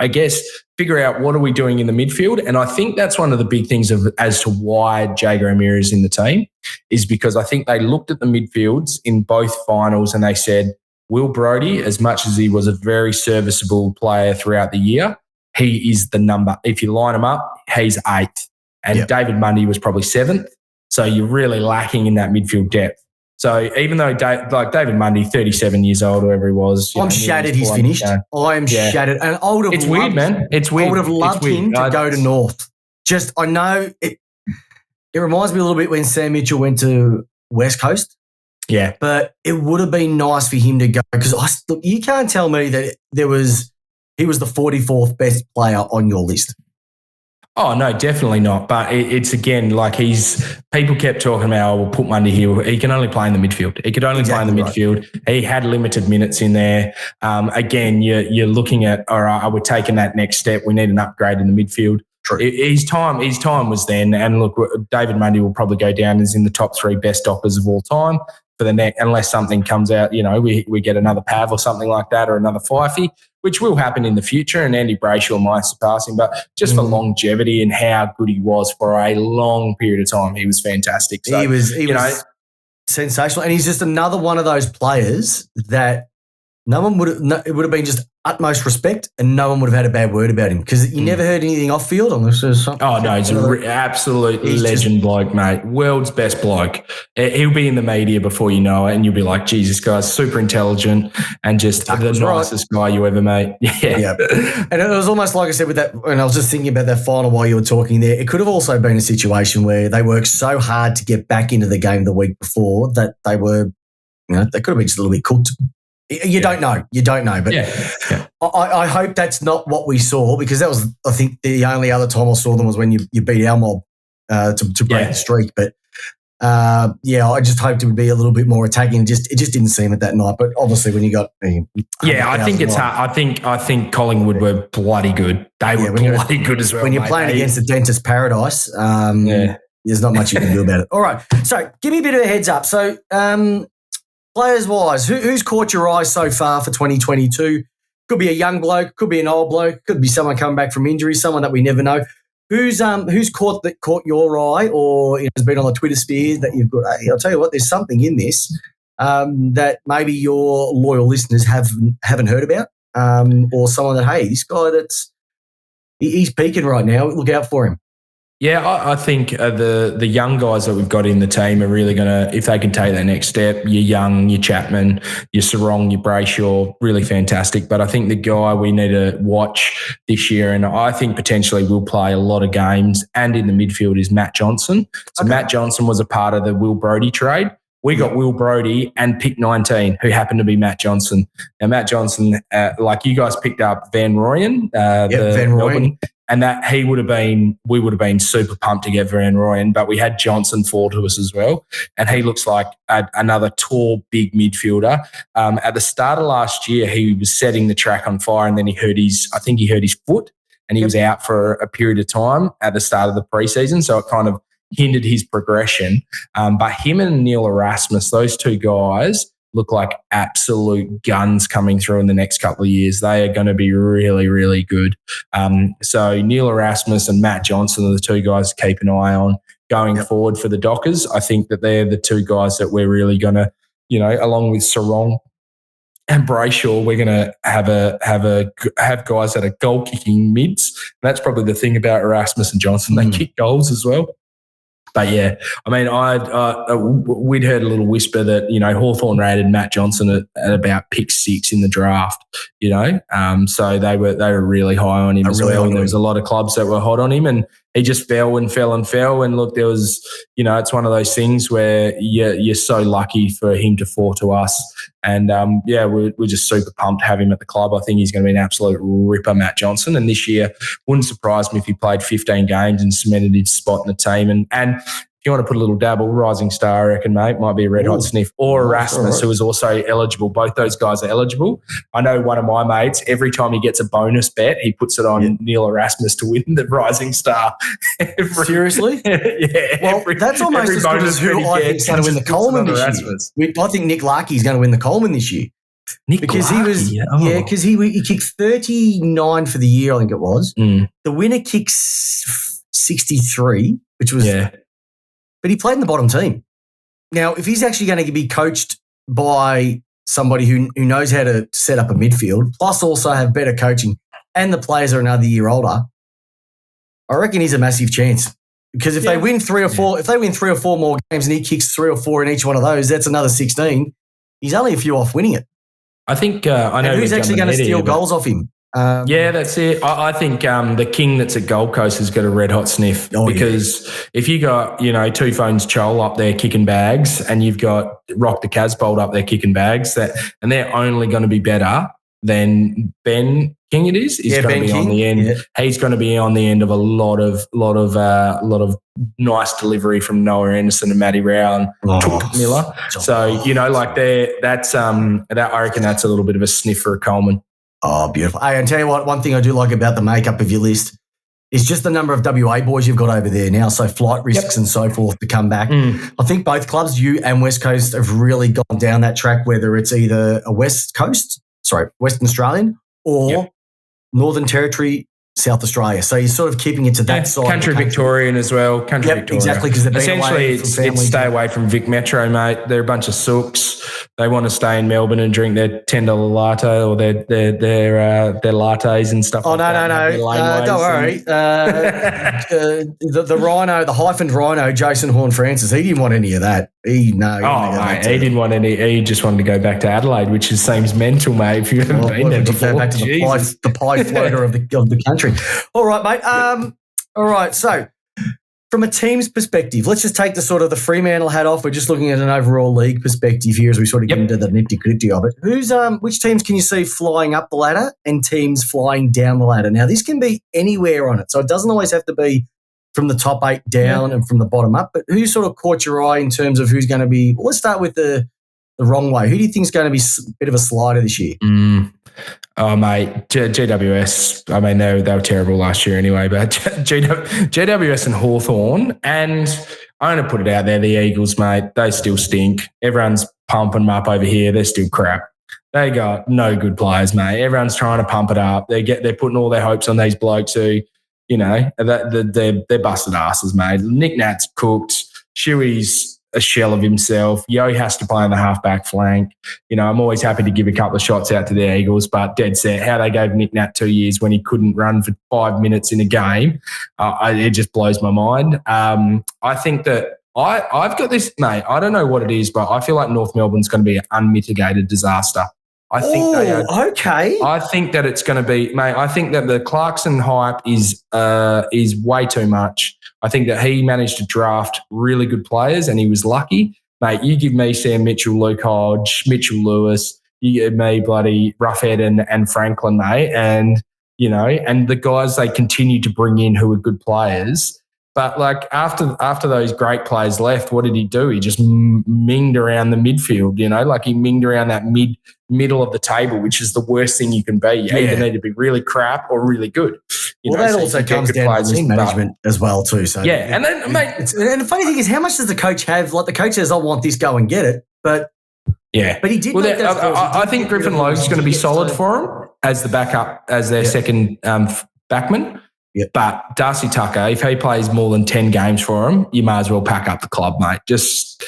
I guess, figure out what are we doing in the midfield. And I think that's one of the big things as to why Jager Amir is in the team, is because I think they looked at the midfields in both finals and they said, Will Brodie, as much as he was a very serviceable player throughout the year, he is the number. If you line him up, he's 8th. And David Mundy was probably 7th. So you're really lacking in that midfield depth. So even though David Mundy, 37 years old, whoever he was. I'm shattered he's finished. I am shattered. And I would have It's weird, man. It's weird. I would have loved him to go to North. I know it reminds me a little bit when Sam Mitchell went to West Coast. Yeah. But it would have been nice for him to go because look, you can't tell me that he was the 44th best player on your list. Oh, no, definitely not. But it's again, like people kept talking about, we'll put Mundy here. He can only play in the midfield. He could only play in the midfield. He had limited minutes in there. Again, you're looking at, all right, are we taking that next step? We need an upgrade in the midfield. True. His time was then. And look, David Mundy will probably go down as in the top 3 best Dockers of all time for the next, unless something comes out, we get another Pav or something like that, or another Fyfe, which will happen in the future, and Andy Brayshaw might surpass him. But just for longevity and how good he was for a long period of time, he was fantastic. So, he was sensational, and he's just another one of those players that it would have been just utmost respect, and no one would have had a bad word about him because you never heard anything off field unless there's something. Oh no, he's an absolute legend bloke, mate. World's best bloke. He'll be in the media before you know it, and you'll be like, "Jesus, guy's super intelligent and just the nicest guy you ever met." Yeah. And it was almost like I said with that, and I was just thinking about that final while you were talking there. It could have also been a situation where they worked so hard to get back into the game the week before that they were, they could have been just a little bit cooked. You don't know. But I hope that's not what we saw, because that was, I think, the only other time I saw them was when you beat our mob to break the streak. But I just hoped it would be a little bit more attacking. It just didn't seem it that night. But obviously, when you got I think it's hard. I think Collingwood were bloody good. They were bloody good as well. When you're playing against the Dentist Paradise, there's not much you can do about it. All right, so give me a bit of a heads up. So. Players-wise, who's caught your eye so far for 2022? Could be a young bloke, could be an old bloke, could be someone coming back from injury, someone that we never know. Who's caught your eye, or has been on the Twitter sphere that you've got? Hey, I'll tell you what, there's something in this that maybe your loyal listeners haven't heard about, or someone that, hey, this guy he's peaking right now. Look out for him. Yeah, I think the young guys that we've got in the team are really going to, if they can take that next step, your Young, your Chapman, your Sarong, your Brayshaw, really fantastic. But I think the guy we need to watch this year, and I think potentially will play a lot of games and in the midfield, is Matt Johnson. So okay. Matt Johnson was a part of the Will Brodie trade. We got Will Brodie and pick 19, who happened to be Matt Johnson. Now, Matt Johnson, like you guys picked up Van Rooyen, Van Rooyen. And that we would have been super pumped to get Van Rooyen, but we had Johnson fall to us as well. And he looks like another tall, big midfielder. At the start of last year, he was setting the track on fire, and then he hurt his foot, and he was out for a period of time at the start of the preseason. So it kind of hindered his progression. But him and Neil Erasmus, those two guys, look like absolute guns coming through in the next couple of years. They are going to be really, really good. So Neil Erasmus and Matt Johnson are the two guys to keep an eye on going forward for the Dockers. I think that they're the two guys that we're really going to, along with Sarong and Brayshaw, we're going to have guys that are goal kicking mids. And that's probably the thing about Erasmus and Johnson. They kick goals as well. But yeah, I mean, we'd heard a little whisper that, Hawthorn rated Matt Johnson at about pick 6 in the draft, so they were really high on him as well. And there was a lot of clubs that were hot on him, and he just fell. And look, there was, it's one of those things where you're so lucky for him to fall to us. And we're just super pumped to have him at the club. I think he's going to be an absolute ripper, Matt Johnson. And this year, wouldn't surprise me if he played 15 games and cemented his spot in the team. And if you want to put a little dabble, Rising Star, I reckon, mate, might be a red hot sniff, or Erasmus, who is also eligible. Both those guys are eligible. I know one of my mates, every time he gets a bonus bet, he puts it on Neil Erasmus to win the Rising Star. Seriously? Yeah. Well, that's almost as good as who I think is going to win the Coleman this year. I think Nick Larkey is going to win the Coleman this year. Because he kicked 39 for the year, I think it was. The winner kicks 63, which was but he played in the bottom team. Now, if he's actually going to be coached by somebody who knows how to set up a midfield, plus also have better coaching, and the players are another year older, I reckon he's a massive chance. Because if they win 3 or 4, if they win 3 or 4 more games and he kicks 3 or 4 in each one of those, that's another 16. He's only a few off winning it. I think I know who's actually going to steal goals off him. That's it. I think the king that's at Gold Coast has got a red hot sniff because if you got, Two Phones Chol up there kicking bags and you've got Rock the Casbold up there kicking bags, and they're only going to be better than Ben King. Is going to be on the end. Yeah. He's going to be on the end of a lot of nice delivery from Noah Anderson and Matty Rao and Took Miller. So that I reckon that's a little bit of a sniff for a Coleman. Oh, beautiful. Hey, and tell you what, one thing I do like about the makeup of your list is just the number of WA boys you've got over there now, so flight risks and so forth to come back. I think both clubs, you and West Coast, have really gone down that track, whether it's either a Western Australian or Northern Territory, South Australia. So you're sort of keeping it to that side. Country Victorian as well. Victoria. Exactly. Because essentially it's stay away from Vic Metro, mate. They're a bunch of sooks. They want to stay in Melbourne and drink their $10 latte or their lattes and stuff. Oh, no. Don't worry. The rhino, the hyphened rhino, Jason Horn-Francis, he didn't want any of that. He didn't want any. He just wanted to go back to Adelaide, which seems mental, mate. If you haven't been there before, go back to the pie floater of the country. All right, mate. All right. So, from a team's perspective, let's just take the sort of the Fremantle hat off. We're just looking at an overall league perspective here as we sort of get into the nitty-gritty of it. Which teams can you see flying up the ladder and teams flying down the ladder? Now, this can be anywhere on it, so it doesn't always have to be from the top 8 down and from the bottom up. But who sort of caught your eye in terms of who's going to be? Well, let's start with the wrong way. Who do you think is going to be a bit of a slider this year? Oh, mate, GWS, I mean, they were terrible last year anyway, but GWS and Hawthorn, and I'm going to put it out there, the Eagles, mate, they still stink. Everyone's pumping them up over here. They're still crap. They got no good players, mate. Everyone's trying to pump it up. They're putting all their hopes on these blokes who they're busted asses, mate. Nick Nat's cooked. Shuey's a shell of himself. Yo has to play on the halfback flank. I'm always happy to give a couple of shots out to the Eagles, but dead set, how they gave Nick Nat 2 years when he couldn't run for 5 minutes in a game, it just blows my mind. I think that I've got this, mate, I don't know what it is, but I feel like North Melbourne's going to be an unmitigated disaster. I think they are. Okay. I think that it's going to be, mate. I think that the Clarkson hype is way too much. I think that he managed to draft really good players and he was lucky, mate. You give me Sam Mitchell, Luke Hodge, Mitchell Lewis. You give me bloody Roughhead and Franklin, mate, and the guys they continue to bring in who are good players. But like after those great players left, what did he do? He just minged around the midfield, like he minged around that middle of the table, which is the worst thing you can be. You either need to be really crap or really good. That also comes down to team management as well too. So and then mate, and the funny thing is, how much does the coach have? Like the coach says, "I want this, go and get it," but he did. Well, I think Griffin Logue's going to be solid for him as the backup, as their second backman. Yep. But Darcy Tucker, if he plays more than 10 games for him, you might as well pack up the club, mate. Just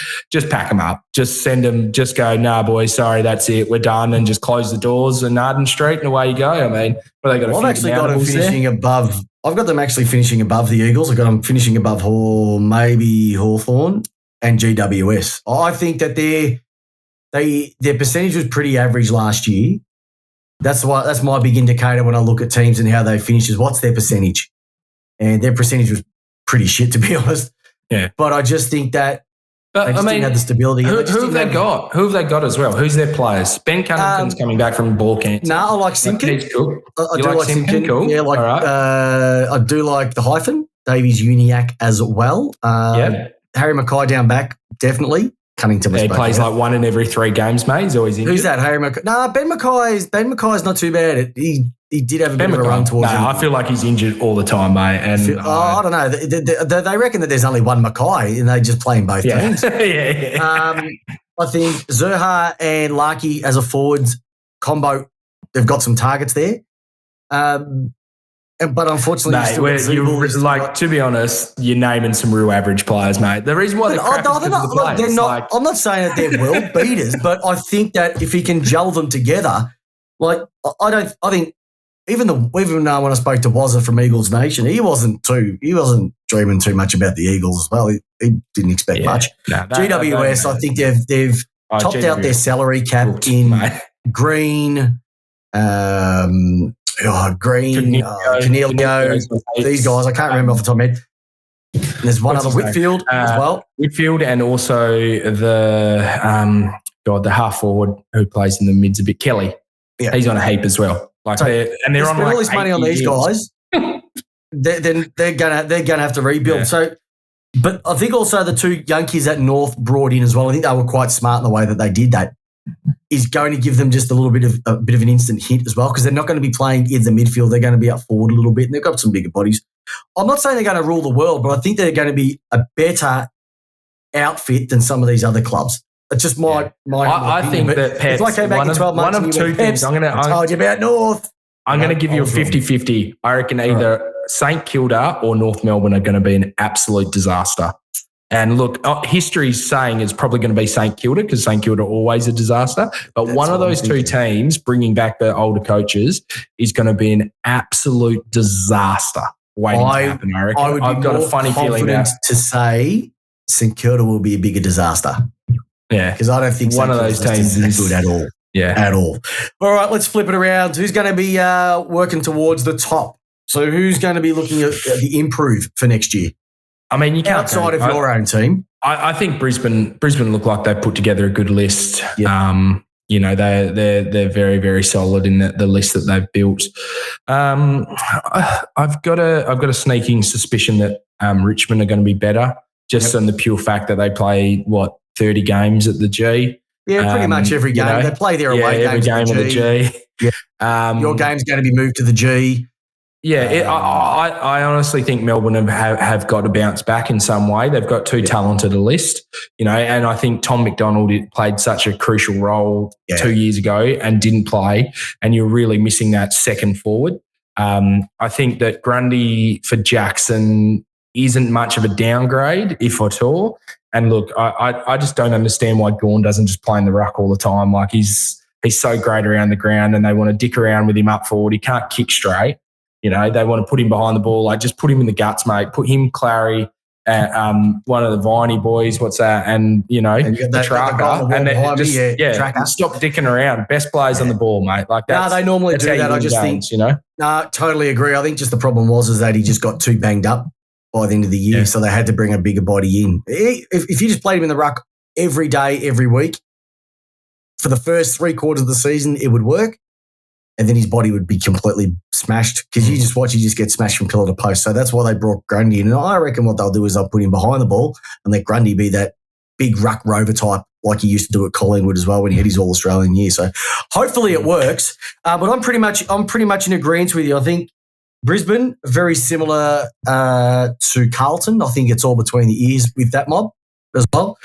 pack him up. Just send him, just go, nah, boys, sorry, that's it. We're done. And just close the doors in Arden Street and away you go. I mean, they got I've actually got them finishing above. I've got them actually finishing above the Eagles. I've got them finishing above maybe Hawthorn and GWS. I think that their percentage was pretty average last year. That's my big indicator when I look at teams and how they finish is what's their percentage. And their percentage was pretty shit, to be honest. Yeah. But I just think that they didn't have the stability. Who have they got? Who have they got as well? Who's their players? Ben Cunnington's coming back from ball cancer. I like Simpkin. Cool. I do like Simpkin. Cool. Yeah, I do like the hyphen, Davies Uniacke as well. Harry Mackay down back, definitely. Cunnington was he plays like 1 in every 3 games, mate. He's always injured. Who's that? Harry Mackay? Ben Mackay's not too bad. He did have a bit of a run towards him. I feel like he's injured all the time, mate. And I don't know. They reckon that there's only one Mackay and they just play in both teams. I think Zerha and Larkey as a forwards combo, they've got some targets there. But unfortunately, to be honest, you're naming some real average players, mate. The reason why I'm not saying that they're world beaters, but I think that if he can gel them together, I think even when I spoke to Wazza from Eagles Nation, he wasn't dreaming too much about the Eagles as well. He didn't expect much. GWS, I think they've topped out their salary cap in Green. Cornelio, these guys, I can't remember off the top of my head. There's one other, Whitfield as well. Whitfield and also the half forward who plays in the mids a bit, Kelly. Yeah. He's on a heap as well. They're on all this money on these guys. they're gonna have to rebuild. Yeah. So, but I think also the 2 young kids at North brought in as well. I think they were quite smart in the way that they did that. Is going to give them just a bit of an instant hit as well because they're not going to be playing in the midfield. They're going to be up forward a little bit and they've got some bigger bodies. I'm not saying they're going to rule the world, but I think they're going to be a better outfit than some of these other clubs. It's just my I think that Peps, if I came back in 12 months one of 2 things. I told you about North. I'm going to give you a 50-50. I reckon either St Kilda or North Melbourne are going to be an absolute disaster. And look, history's saying it's probably going to be St Kilda because St Kilda are always a disaster. But that's one of those 2 teams, bringing back the older coaches, is going to be an absolute disaster waiting to happen, I reckon. I've got a funny feeling to say St Kilda will be a bigger disaster. Yeah. Because I don't think one of those teams is good at all. Yeah. At all. All right, let's flip it around. Who's going to be working towards the top? So who's going to be looking at the improve for next year? I mean, you can't outside of your own team. I think Brisbane look like they've put together a good list. Yep. They're very, very solid in the list that they've built. I've got a sneaking suspicion that Richmond are going to be better, just on the pure fact that they play 30 games at the G. Yeah, pretty much every game they play their away every games game at the G. Yeah. Your game's going to be moved to the G. Yeah, I honestly think Melbourne have got to bounce back in some way. They've got too talented a list, and I think Tom McDonald played such a crucial role 2 years ago and didn't play, and you're really missing that second forward. I think that Grundy for Jackson isn't much of a downgrade, if at all. And look, I just don't understand why Gawn doesn't just play in the ruck all the time. Like he's so great around the ground, and they want to dick around with him up forward. He can't kick straight. You know, they want to put him behind the ball. Like, just put him in the guts, mate. Put him, Clary, one of the Viney boys, what's that? And, you know, the tracker. And then just, stop dicking around. Best players on the ball, mate. Like that. No, they normally do that. I just think, you know. No, totally agree. I think just the problem is that he just got too banged up by the end of the year, so they had to bring a bigger body in. If you just played him in the ruck every day, every week, for the first 3 quarters of the season, it would work. And then his body would be completely smashed because you just get smashed from pillar to post. So that's why they brought Grundy in. And I reckon what they'll do is they'll put him behind the ball and let Grundy be that big ruck rover type like he used to do at Collingwood as well when he had his All-Australian year. So hopefully it works. But I'm pretty much in agreement with you. I think Brisbane, very similar to Carlton. I think it's all between the ears with that mob as well.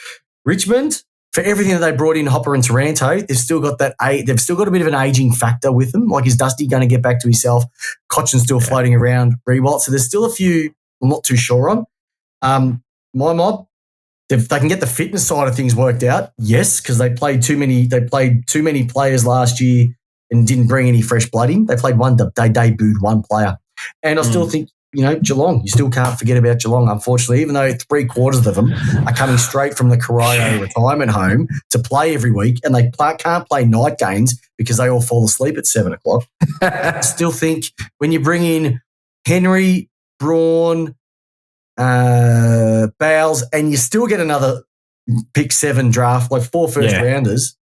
Richmond, for everything that they brought in Hopper and Taranto, they've still got they've still got a bit of an aging factor with them. Like, is Dusty going to get back to himself? Cochin's still floating around. Rewalt. So there's still a few I'm not too sure on. My mob, if they can get the fitness side of things worked out, yes, because they played too many players last year and didn't bring any fresh blood in. They debuted one player. And I still think, Geelong, you still can't forget about Geelong, unfortunately, even though 3/4 of them are coming straight from the Corio retirement home to play every week, and they can't play night games because they all fall asleep at 7 o'clock. I still think when you bring in Henry, Braun, Bales, and you still get another pick 7 draft, like 4 first-rounders,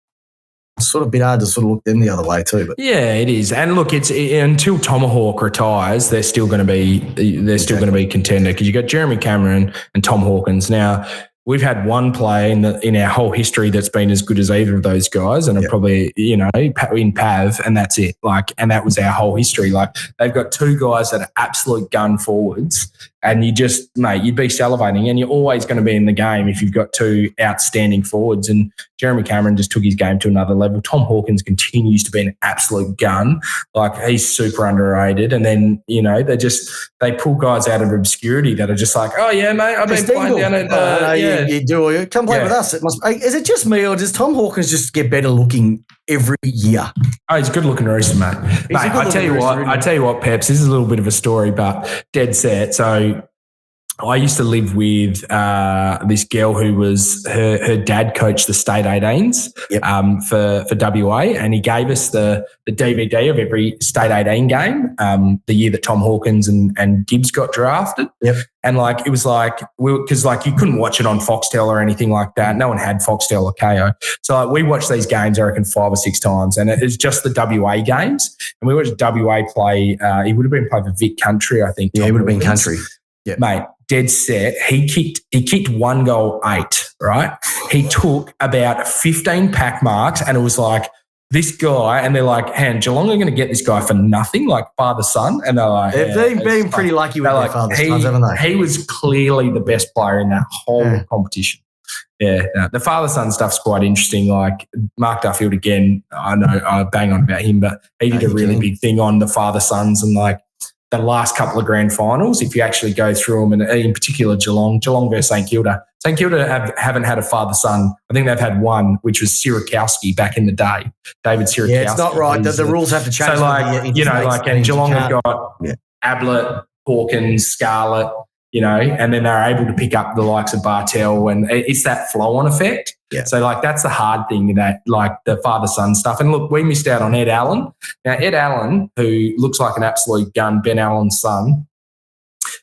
it's sort of a bit hard to sort of look them the other way too. But yeah, it is. And look, it's until Tomahawk retires, they're still going to be a contender because you got Jeremy Cameron and Tom Hawkins. Now, we've had one player in our whole history that's been as good as either of those guys, and probably in Pav, and that's it. Like, and that was our whole history. Like, they've got 2 guys that are absolute gun forwards, and you just, mate, you'd be salivating, and you're always going to be in the game if you've got 2 outstanding forwards. And Jeremy Cameron just took his game to another level. Tom Hawkins continues to be an absolute gun. Like, he's super underrated. And then, they pull guys out of obscurity that are just like, oh yeah, mate, I've been playing down at you do. Come play with us. Is it just me, or does Tom Hawkins just get better looking every year? Oh, he's a good looking rooster, mate. I tell you what, Peps, this is a little bit of a story, but dead set. So I used to live with this girl who was her dad coached the state 18s for WA, and he gave us the DVD of every state 18 game the year that Tom Hawkins and Gibbs got drafted. Yep. And it was because you couldn't watch it on Foxtel or anything like that. No one had Foxtel or KO. So we watched these games, I reckon, 5 or 6 times, and it was just the WA games. And we watched WA play. He would have been playing for Vic Country, I think. Yeah, he would have been Country. Yeah, mate. Dead set. He kicked 1 goal 8, right? He took about 15 pack marks, and it was like, this guy, and they're like, hey, Geelong are going to get this guy for nothing, like father-son. And they're like, they've been pretty lucky with their father-sons, haven't they? He was clearly the best player in that whole competition. Yeah, the father-son stuff's quite interesting. Like Mark Duffield, again, I know I bang on about him, but he did a really big thing on the father-sons and the last couple of grand finals, if you actually go through them, and in particular Geelong versus St Kilda. St Kilda haven't had a father-son. I think they've had one, which was Sierakowski back in the day, David Sierakowski. Yeah, it's not right. The rules have to change. So, and Geelong have got Ablett, Hawkins, Scarlett, and then they're able to pick up the likes of Bartel, and it's that flow-on effect. Yeah. So, that's the hard thing, that, the father-son stuff. And, look, we missed out on Ed Allen. Now, Ed Allen, who looks like an absolute gun, Ben Allen's son,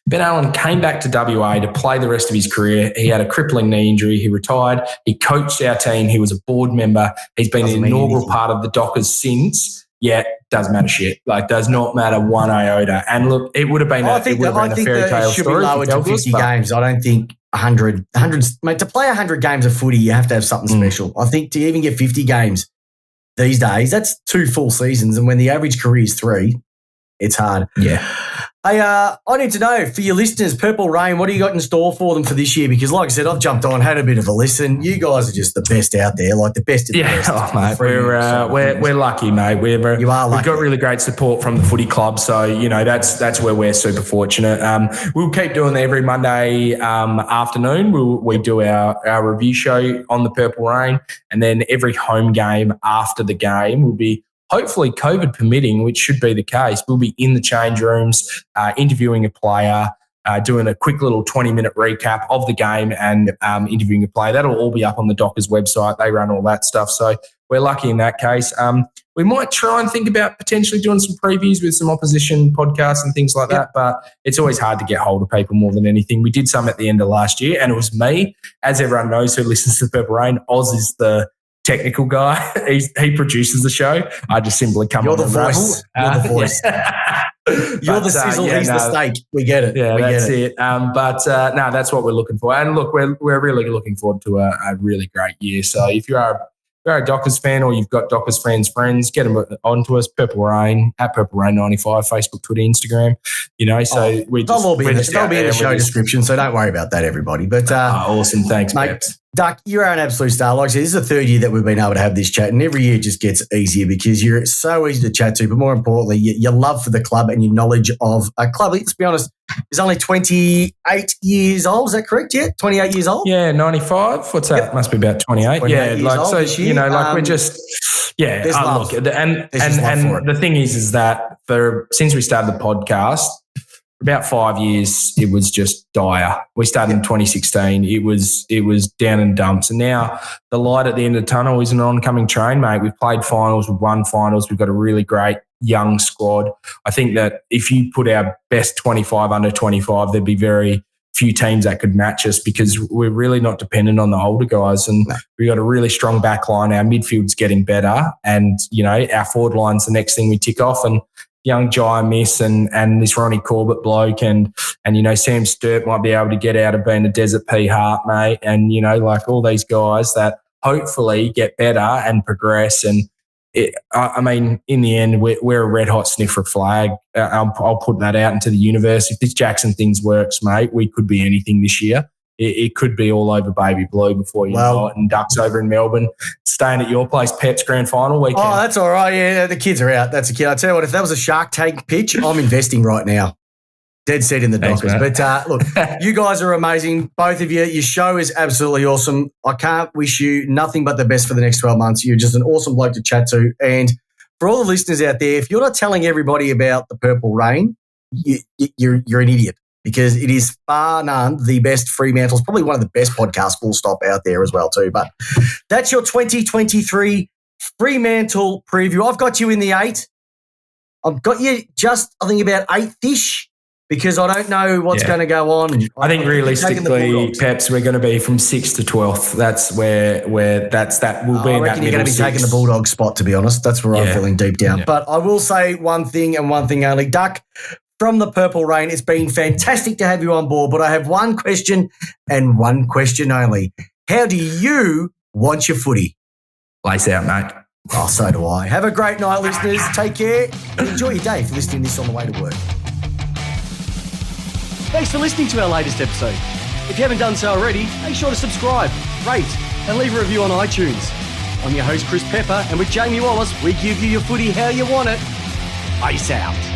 Ben Allen came back to WA to play the rest of his career. He had a crippling knee injury. He retired. He coached our team. He was a board member. He's been an inaugural part of the Dockers since. Yet doesn't matter shit. Does not matter one iota. And look, it would have been a fairy tale story. Should be lowered to 50 games. I don't think 100. Mate, to play 100 games of footy, you have to have something special. I think to even get 50 games these days, that's 2 full seasons. And when the average career is 3, it's hard. Yeah. Hey, I need to know, for your listeners, Purple Rain, what do you got in store for them for this year? Because like I said, I've jumped on, had a bit of a listen. You guys are just the best out there, like the best of the best. Mate, we're lucky, mate. You are lucky. We've got really great support from the footy club, so, that's where we're super fortunate. We'll keep doing it every Monday afternoon. We do our review show on the Purple Rain, and then every home game after the game will be, hopefully COVID permitting, which should be the case, we'll be in the change rooms, interviewing a player, doing a quick little 20-minute recap of the game and interviewing a player. That'll all be up on the Dockers website. They run all that stuff. So we're lucky in that case. We might try and think about potentially doing some previews with some opposition podcasts and things like that, but it's always hard to get hold of people more than anything. We did some at the end of last year, and it was me. As everyone knows who listens to Purple Rain, Oz is the technical guy. He produces the show. I just simply come on the voice. You're the voice. You're the sizzle, he's the steak. We get it. Yeah, that's it. That's what we're looking for. And look, we're really looking forward to a really great year. So if you are a Dockers fan or you've got Dockers friends, get them onto us. Purple Rain, at Purple Rain 95, Facebook, Twitter, Instagram. They'll be in the show description, so don't worry about that, everybody. But awesome, thanks, mate. Peps. Duck, you are an absolute star. Like I said, this is the third year that we've been able to have this chat, and every year it just gets easier because you're so easy to chat to, but more importantly, your love for the club and your knowledge of a club. Let's be honest, is only 28 years old. Is that correct? Yeah, 28 years old? Yeah, 95. What's that? Yep. Must be about 28. Yeah, we're just, look, and the thing is that since we started the podcast, about 5 years, it was just dire. We started in 2016. It was down in dumps. And now the light at the end of the tunnel is an oncoming train, mate. We've played finals. We've won finals. We've got a really great young squad. I think that if you put our best 25 under 25, there'd be very few teams that could match us because we're really not dependent on the older guys. And we've got a really strong back line. Our midfield's getting better. And, our forward line's the next thing we tick off. And young Jai Miss and this Ronnie Corbett bloke and Sam Sturt might be able to get out of being a Desert P Hart, mate. And, all these guys that hopefully get better and progress. And in the end, we're a red hot sniffer flag. I'll put that out into the universe. If this Jackson things works, mate, we could be anything this year. It could be all over baby blue before you know it. And Ducks over in Melbourne, staying at your place, Peps grand final weekend. Oh, that's all right. Yeah, the kids are out. That's a kid. I tell you what, if that was a Shark Tank pitch, I'm investing right now. Dead set in the Dockers. But look, you guys are amazing, both of you. Your show is absolutely awesome. I can't wish you nothing but the best for the next 12 months. You're just an awesome bloke to chat to. And for all the listeners out there, if you're not telling everybody about the Purple Rain, you're an idiot. Because it is far none the best Fremantle. It's probably one of the best podcasts, full stop, out there as well too. But that's your 2023 Fremantle preview. I've got you in the 8. I've got you just, I think, about 8th-ish because I don't know what's going to go on. I think realistically, Peps, we're going to be from 6th to 12th. That's where we'll be in that middle. I reckon you're going to be taking the Bulldog spot, to be honest. That's where I'm feeling deep down. Yeah. But I will say one thing and one thing only. Duck, from the Purple Rain, it's been fantastic to have you on board, but I have one question and one question only. How do you want your footy? Lace out, mate. Oh, so do I. Have a great night, listeners. Take care and enjoy your day for listening to this on the way to work. Thanks for listening to our latest episode. If you haven't done so already, make sure to subscribe, rate, and leave a review on iTunes. I'm your host, Chris Pepper, and with Jamie Wallis, we give you your footy how you want it. Peace out.